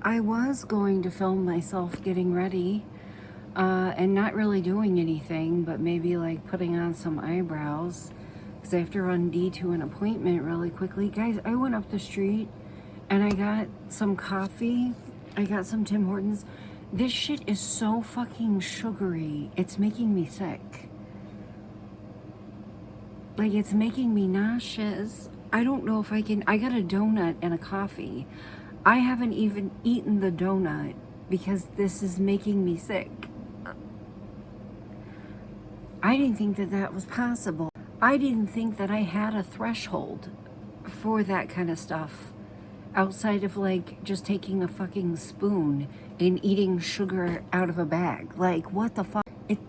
I was going to film myself getting ready and not really doing anything, but maybe like putting on some eyebrows because I have to run D to an appointment really quickly. Guys, I went up the street and I got some coffee. I got some Tim Hortons. This shit is so fucking sugary. It's making me sick. Like, it's making me nauseous. I don't know if I can. I got a donut and a coffee. I haven't even eaten the donut because this is making me sick. I didn't think that that was possible. I didn't think that I had a threshold for that kind of stuff outside of like just taking a fucking spoon and eating sugar out of a bag. Like, what the fuck? It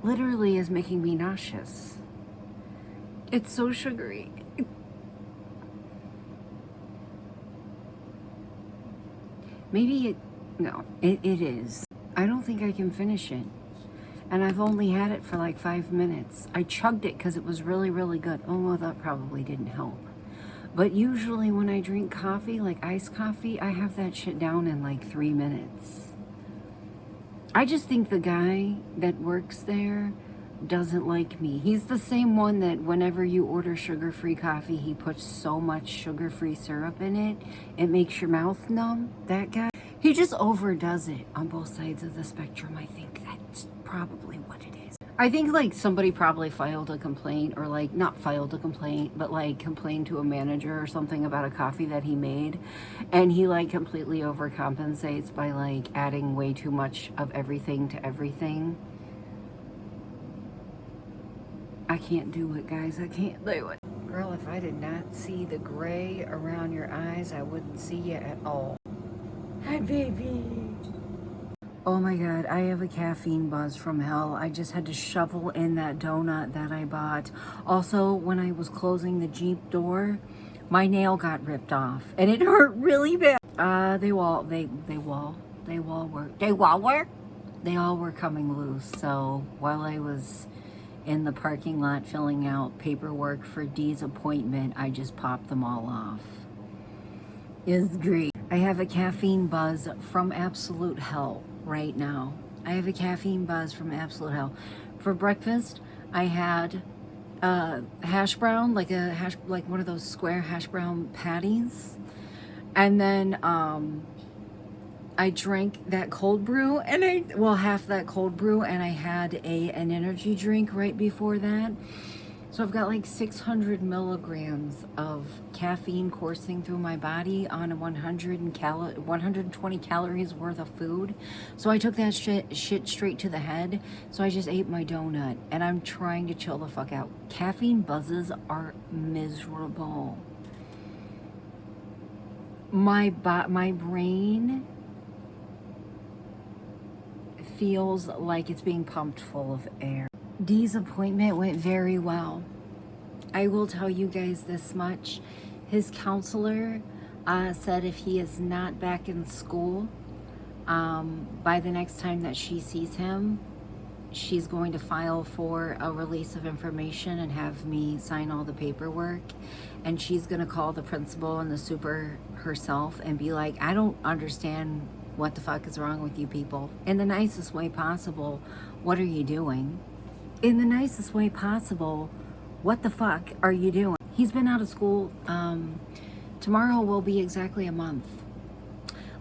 literally is making me nauseous. It's so sugary. Maybe it is. I don't think I can finish it. And I've only had it for like 5 minutes. I chugged it because it was really, really good. Oh, well, that probably didn't help. But usually when I drink coffee, like iced coffee, I have that shit down in like 3 minutes. I just think the guy that works there doesn't like me. He's the same one that whenever you order sugar-free coffee, he puts so much sugar-free syrup in it, it makes your mouth numb. That guy, he just overdoes it on both sides of the spectrum. I think that's probably what it is. I think like somebody probably filed a complaint, or like not filed a complaint, but like complained to a manager or something about a coffee that he made, and he like completely overcompensates by like adding way too much of everything to everything. I can't do it, guys. I can't do it. Girl, if I did not see the gray around your eyes, I wouldn't see you at all. Hi, baby. Oh my God, I have a caffeine buzz from hell. I just had to shovel in that donut that I bought. Also, when I was closing the Jeep door, my nail got ripped off and it hurt really bad. They all were coming loose. So while I was in the parking lot filling out paperwork for Dee's appointment, I just popped them all off. It's great. I have a caffeine buzz from absolute hell right now. I have a caffeine buzz from absolute hell. For breakfast, I had hash brown, like one of those square hash brown patties, and then I drank that cold brew, and half that cold brew, and I had an energy drink right before that. So I've got like 600 milligrams of caffeine coursing through my body on a 120 calories worth of food. So I took that shit straight to the head. So I just ate my donut, and I'm trying to chill the fuck out. Caffeine buzzes are miserable. My brain feels like it's being pumped full of air. Dee's appointment went very well. I will tell you guys this much. His counselor said if he is not back in school by the next time that she sees him, she's going to file for a release of information and have me sign all the paperwork. And she's going to call the principal and the super herself and be like, I don't understand what the fuck is wrong with you people. In the nicest way possible, what are you doing? In the nicest way possible, what the fuck are you doing? He's been out of school. Tomorrow will be exactly a month.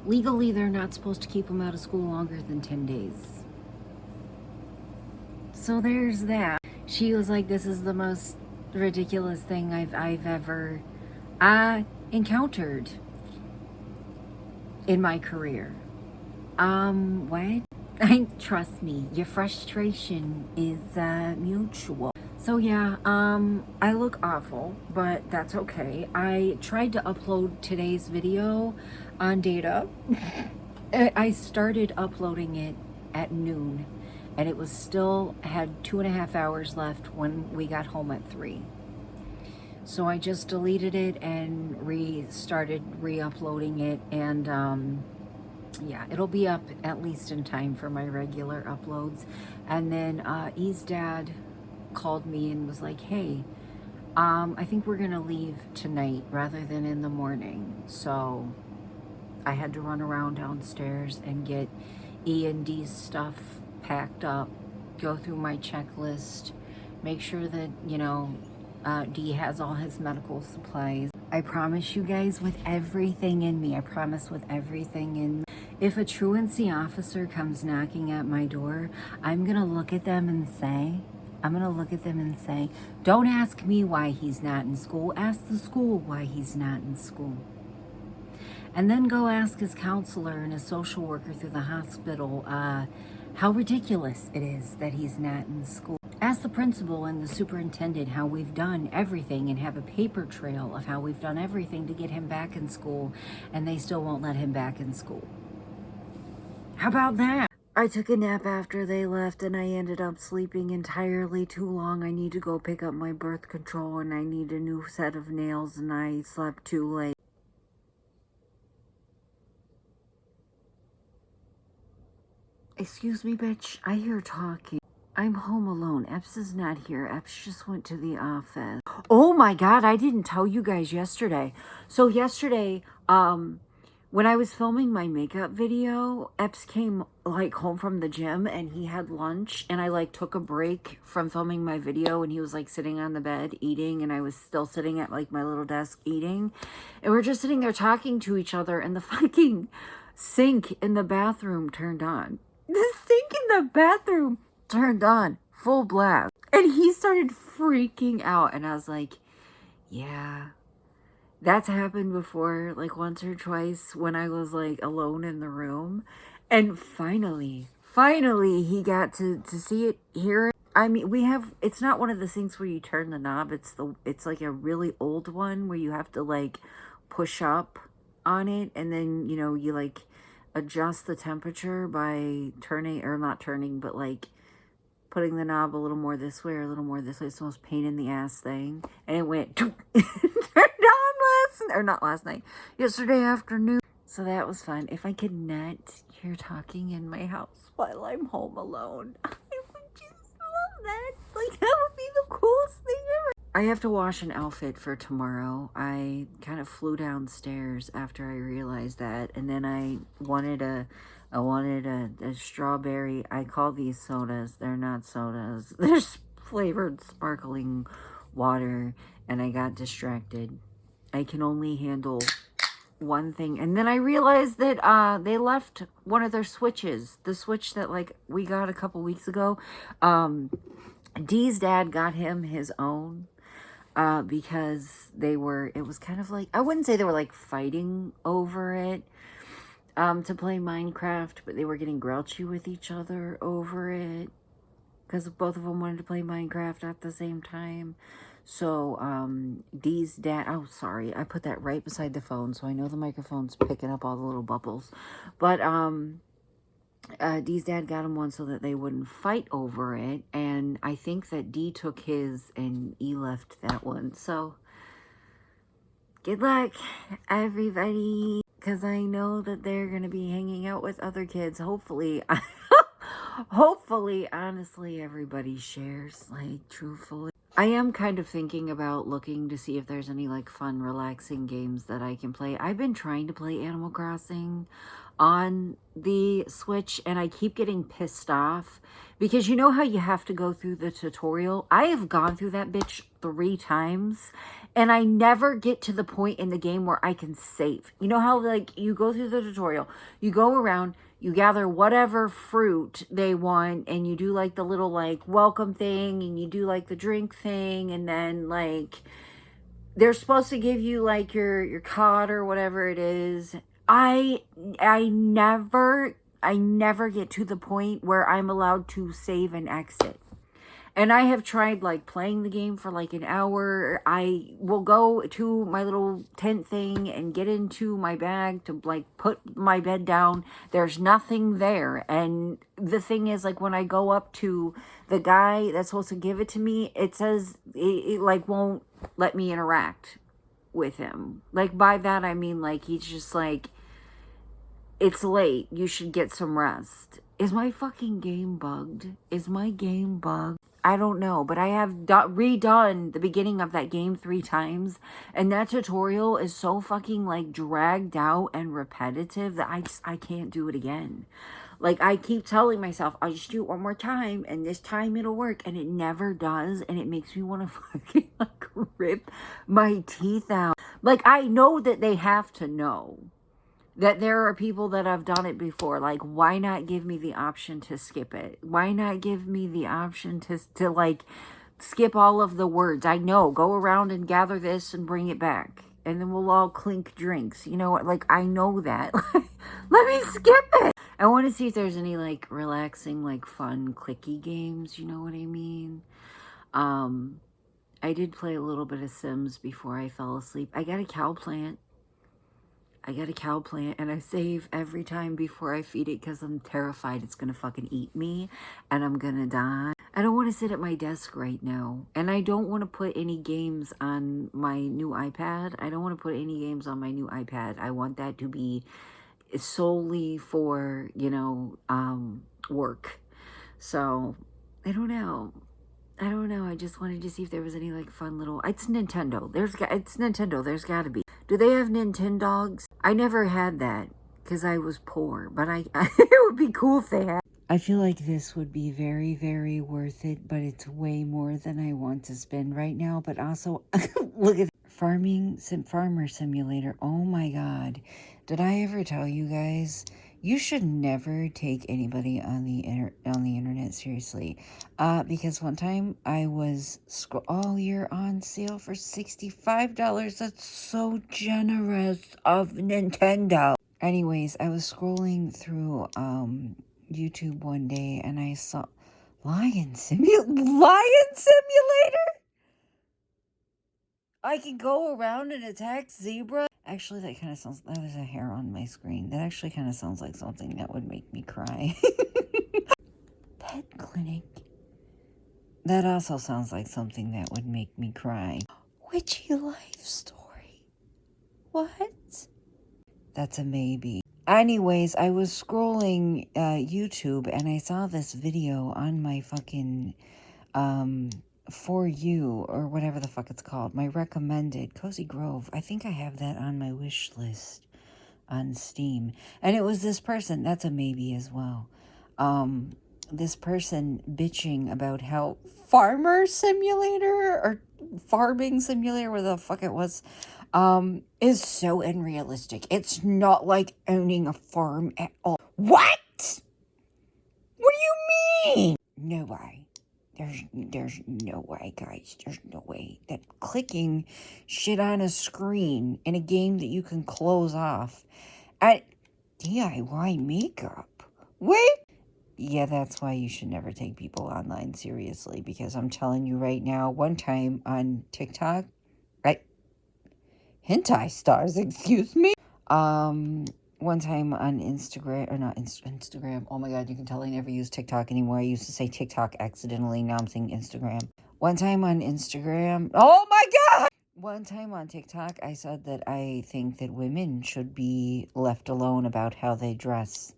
Legally, they're not supposed to keep him out of school longer than 10 days. So there's that. She was like, this is the most ridiculous thing I've ever encountered in my career. What? Trust me, your frustration is mutual. So yeah, I look awful, but that's okay. I tried to upload today's video on data. I started uploading it at noon, and it was still had 2.5 hours left when we got home at 3. So I just deleted it and restarted re-uploading it, and yeah, it'll be up at least in time for my regular uploads. And then E's dad called me and was like, hey, I think we're gonna leave tonight rather than in the morning. So I had to run around downstairs and get E and D's stuff packed up, go through my checklist, make sure that, D has all his medical supplies. I promise you guys, with everything in me, I promise with everything in me, if a truancy officer comes knocking at my door, I'm going to look at them and say, don't ask me why he's not in school. Ask the school why he's not in school. And then go ask his counselor and his social worker through the hospital how ridiculous it is that he's not in school. Ask the principal and the superintendent how we've done everything and have a paper trail of how we've done everything to get him back in school, and they still won't let him back in school. How about that? I took a nap after they left and I ended up sleeping entirely too long. I need to go pick up my birth control and I need a new set of nails and I slept too late. Excuse me, bitch. I hear talking. I'm home alone. Epps is not here. Epps just went to the office. Oh my God, I didn't tell you guys yesterday. So yesterday, when I was filming my makeup video, Epps came home from the gym and he had lunch and I took a break from filming my video and he was sitting on the bed eating and I was still sitting at my little desk eating. And we're just sitting there talking to each other and the fucking sink in the bathroom turned on. The sink in the bathroom turned on, full blast. And he started freaking out. And I was like, yeah, that's happened before, once or twice when I was alone in the room. And finally, he got to see it, hear it. I mean, it's not one of the sinks where you turn the knob. It's a really old one where you have to push up on it. And then, you adjust the temperature by turning, or not turning, but putting the knob a little more this way or a little more this way. It's the most pain in the ass thing. And it went turned on not last night, yesterday afternoon. So that was fun. If I could not hear talking in my house while I'm home alone, I would just love that. That would be the coolest thing ever. I have to wash an outfit for tomorrow. I kind of flew downstairs after I realized that, and then I wanted a strawberry. I call these sodas. They're not sodas. They're flavored sparkling water, and I got distracted. I can only handle one thing, and then I realized that they left one of their switches. The switch that we got a couple weeks ago. Dee's dad got him his own. Because it was kind of I wouldn't say they were fighting over it to play Minecraft, but they were getting grouchy with each other over it because both of them wanted to play Minecraft at the same time. So Dee's dad, oh sorry, I put that right beside the phone so I know the microphone's picking up all the little bubbles, but Dee's dad got him one so that they wouldn't fight over it, and I think that Dee took his and E left that one. So good luck, everybody, because I know that they're going to be hanging out with other kids. Hopefully, honestly, everybody shares, truthfully. I am kind of thinking about looking to see if there's any fun, relaxing games that I can play. I've been trying to play Animal Crossing on the Switch and I keep getting pissed off because you know how you have to go through the tutorial? I have gone through that bitch 3 times and I never get to the point in the game where I can save. You know how you go through the tutorial, you go around, you gather whatever fruit they want and you do the little welcome thing and you do the drink thing, and then they're supposed to give you your cod or whatever it is. I never get to the point where I'm allowed to save and exit. And I have tried playing the game for an hour. I will go to my little tent thing and get into my bag to put my bed down. There's nothing there. And the thing is when I go up to the guy that's supposed to give it to me, it says it won't let me interact with him. By that I mean he's just it's late, you should get some rest. Is my fucking game bugged? Is my game bugged? I don't know, but I have redone the beginning of that game 3 times, and that tutorial is so fucking like dragged out and repetitive that I can't do it again. Like, I keep telling myself, I'll just do it one more time, and this time it'll work, and it never does, and it makes me want to fucking, like, rip my teeth out. Like, I know that they have to know that there are people that have done it before. Like, why not give me the option to skip it? Why not give me the option to like, skip all of the words? I know, go around and gather this and bring it back. And then we'll all clink drinks. You know what? Like, I know that. Let me skip it. I want to see if there's any, like, relaxing, like, fun, clicky games. You know what I mean? I did play a little bit of Sims before I fell asleep. I got a cow plant. And I save every time before I feed it because I'm terrified it's going to fucking eat me and I'm going to die. I don't want to sit at my desk right now. And I don't want to put any games on my new iPad. I want that to be solely for, you know, work. So, I don't know. I just wanted to see if there was any, like, fun little... It's Nintendo. It's Nintendo. There's got to be. Do they have Nintendogs? I never had that because I was poor, but it would be cool if they had. I feel like this would be very, very worth it, but it's way more than I want to spend right now. But also, look at Farmer Simulator. Oh my God. Did I ever tell you guys? You should never take anybody on the internet seriously. Because one time I was you're on sale for $65. That's so generous of Nintendo. Anyways, I was scrolling through YouTube one day and I saw Lion Simulator. I can go around and attack zebra. Actually, that kind of sounds... That was a hair on my screen. That actually kind of sounds like something that would make me cry. Pet clinic. That also sounds like something that would make me cry. Witchy life story. What? That's a maybe. Anyways, I was scrolling YouTube and I saw this video on my fucking... For You, or whatever the fuck it's called, my recommended, Cozy Grove. I think I have that on my wish list on Steam. And it was this person, that's a maybe as well. This person bitching about how Farmer Simulator, or Farming Simulator, where the fuck it was, is so unrealistic. It's not like owning a farm at all. What? What do you mean? No way. There's no way, guys. There's no way that clicking shit on a screen in a game that you can close off at DIY makeup. Wait. Yeah, that's why you should never take people online seriously, because I'm telling you right now, one time on TikTok, hentai stars, excuse me. One time on Instagram, or not Instagram. Oh my God, you can tell I never use TikTok anymore. I used to say TikTok accidentally. Now I'm saying Instagram. One time on Instagram. Oh my God! One time on TikTok, I said that I think that women should be left alone about how they dress.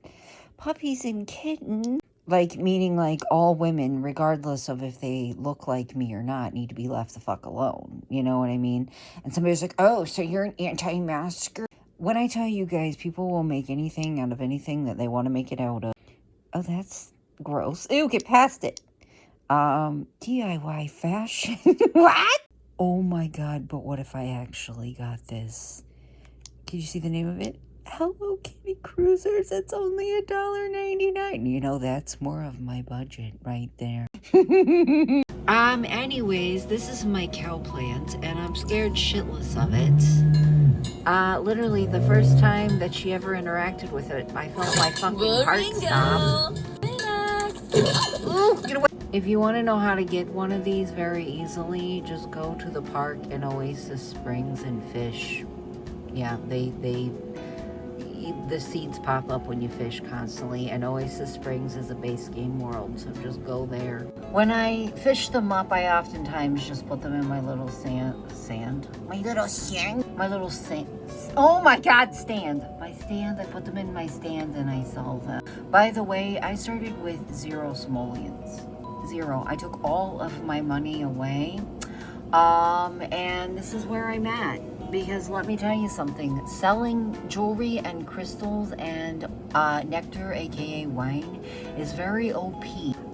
Puppies and kittens. Like, meaning like all women, regardless of if they look like me or not, need to be left the fuck alone. You know what I mean? And somebody's like, oh, so you're an anti-masker? When I tell you guys, people will make anything out of anything that they want to make it out of. Oh, that's gross. Ew, get past it. DIY fashion. What? Oh my God, but what if I actually got this? Can you see the name of it? Hello Kitty Cruisers. It's only $1.99. You know, that's more of my budget right there. Anyways, this is my cow plant, and I'm scared shitless of it. Literally, the first time that she ever interacted with it, I felt my fucking heart stop. Ooh, get away. If you want to know how to get one of these very easily, just go to the park in Oasis Springs and fish. Yeah, the seeds pop up when you fish constantly, and Oasis Springs is a base game world, so just go there. When I fish them up, I oftentimes just put them in my little oh my God, stand. My stand, I put them in my stand and I sell them. By the way, I started with 0 simoleons. Zero. I took all of my money away. And this is where I'm at. Because let me tell you something, selling jewelry and crystals and nectar, aka wine, is very OP.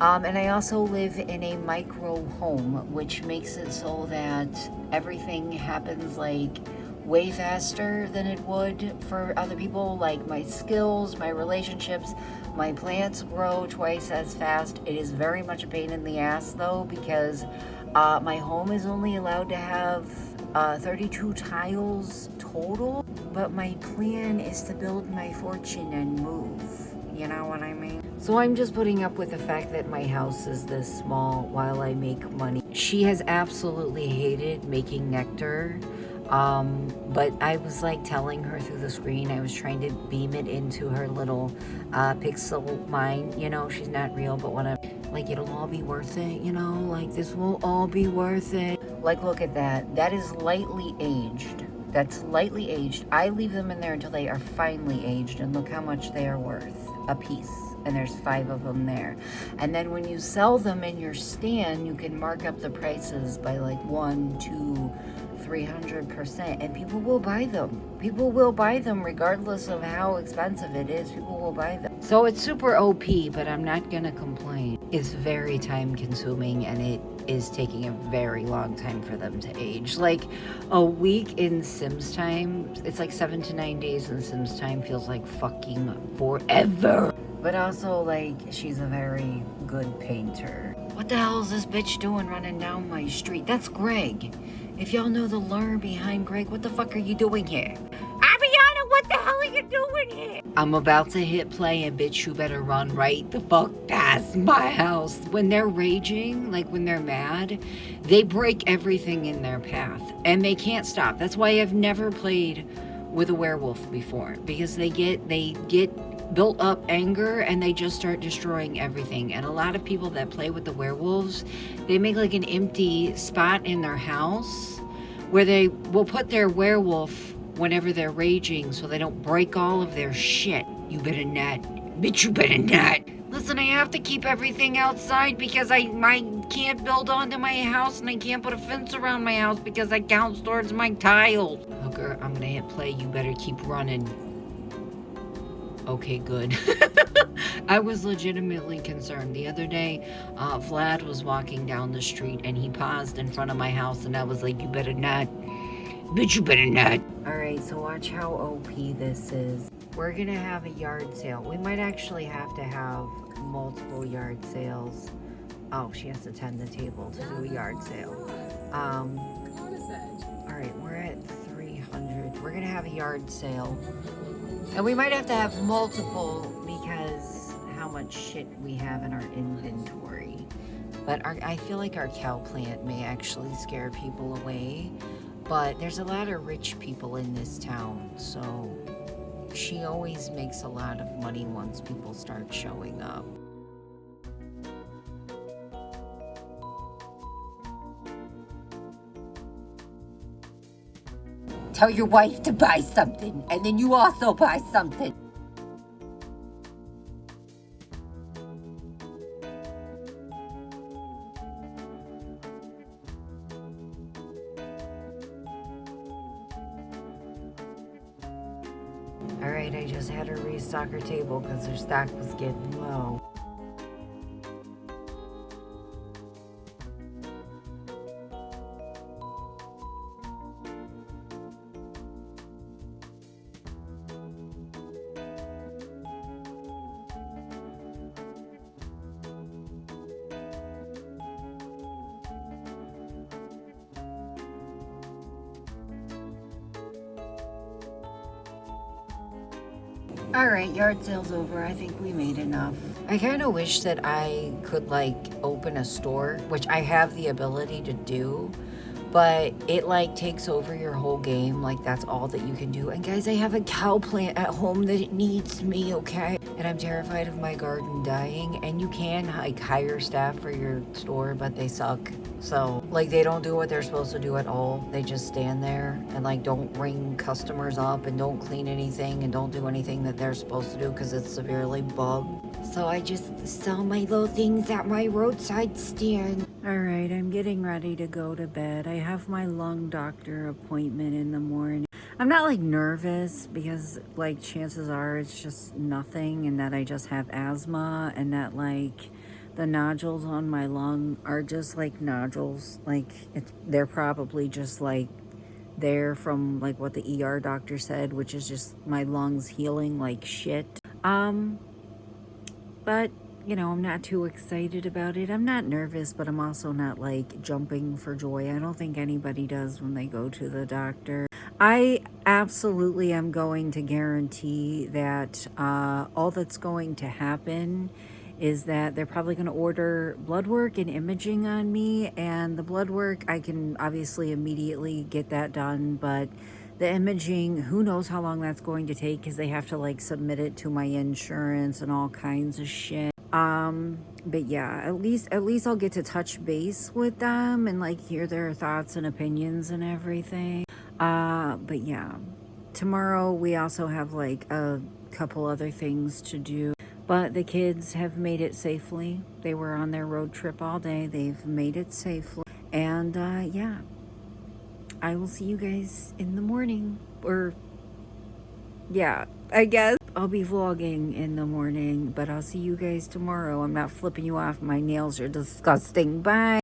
And I also live in a micro home, which makes it so that everything happens like way faster than it would for other people. Like my skills, my relationships, my plants grow twice as fast. It is very much a pain in the ass though, because my home is only allowed to have 32 tiles total, but my plan is to build my fortune and move. You know what I mean? So I'm just putting up with the fact that my house is this small while I make money. She has absolutely hated making nectar. But I was like telling her through the screen, I was trying to beam it into her little pixel mind. You know, she's not real, but whatever. Like, it'll all be worth it, you know? Like, this will all be worth it. Like, look at that. That is lightly aged. That's lightly aged. I leave them in there until they are finely aged, and look how much they are worth a piece. And there's 5 of them there. And then when you sell them in your stand, you can mark up the prices by like 1, 2, 300%, and people will buy them. People will buy them regardless of how expensive it is. People will buy them. So it's super OP, but I'm not gonna complain. It's very time consuming, and it is taking a very long time for them to age. Like a week in Sims time, it's like 7 to 9 days in Sims time feels like fucking forever. But also, like, she's a very good painter. What the hell is this bitch doing running down my street? That's Greg. If y'all know the lure behind Greg, what the fuck are you doing here? Aviana, what the hell are you doing here? I'm about to hit play, and bitch, you better run right the fuck past my house. When they're raging, like when they're mad, they break everything in their path, and they can't stop. That's why I've never played with a werewolf before, because they get built up anger and they just start destroying everything. And a lot of people that play with the werewolves, they make like an empty spot in their house where they will put their werewolf whenever they're raging so they don't break all of their shit. You better not. Bitch, you better not. Listen, I have to keep everything outside because I can't build onto my house, and I can't put a fence around my house because that counts towards my tiles. Hooker, I'm gonna hit play. You better keep running. Okay, good. I was legitimately concerned. The other day, Vlad was walking down the street and he paused in front of my house, and I was like, you better not. Bitch, you better not. Alright, so watch how OP this is. We're gonna have a yard sale. We might actually have to have multiple yard sales. Oh, she has to tend the table to do a yard sale. Alright, we're at 300. We're gonna have a yard sale. And we might have to have multiple because how much shit we have in our inventory. But I feel like our cow plant may actually scare people away. But there's a lot of rich people in this town, so she always makes a lot of money once people start showing up. Tell your wife to buy something, and then you also buy something. Alright, I just had her restock her table because her stock was getting low. Alright, yard sale's over. I think we made enough. I kind of wish that I could like open a store, which I have the ability to do, but it like takes over your whole game. Like that's all that you can do. And guys, I have a cow plant at home that it needs me, okay? And I'm terrified of my garden dying. And you can like hire staff for your store, but they suck. So like they don't do what they're supposed to do at all. They just stand there and like don't ring customers up and don't clean anything and don't do anything that they're supposed to do because it's severely bugged. So I just sell my little things at my roadside stand. All right, I'm getting ready to go to bed. I have my lung doctor appointment in the morning. I'm not like nervous because like chances are it's just nothing and that I just have asthma and that like the nodules on my lung are just like nodules. Like they're probably just like there from like what the ER doctor said, which is just my lungs healing like shit. But you know, I'm not too excited about it. I'm not nervous, but I'm also not like jumping for joy. I don't think anybody does when they go to the doctor. I absolutely am going to guarantee that all that's going to happen is that they're probably going to order blood work and imaging on me. And the blood work, I can obviously immediately get that done, but the imaging, who knows how long that's going to take because they have to like submit it to my insurance and all kinds of shit. But yeah, at least I'll get to touch base with them and like hear their thoughts and opinions and everything. But yeah, tomorrow we also have like a couple other things to do. But the kids have made it safely. They were on their road trip all day. They've made it safely. And yeah, I will see you guys in the morning. Or yeah, I guess I'll be vlogging in the morning, but I'll see you guys tomorrow. I'm not flipping you off. My nails are disgusting. Bye.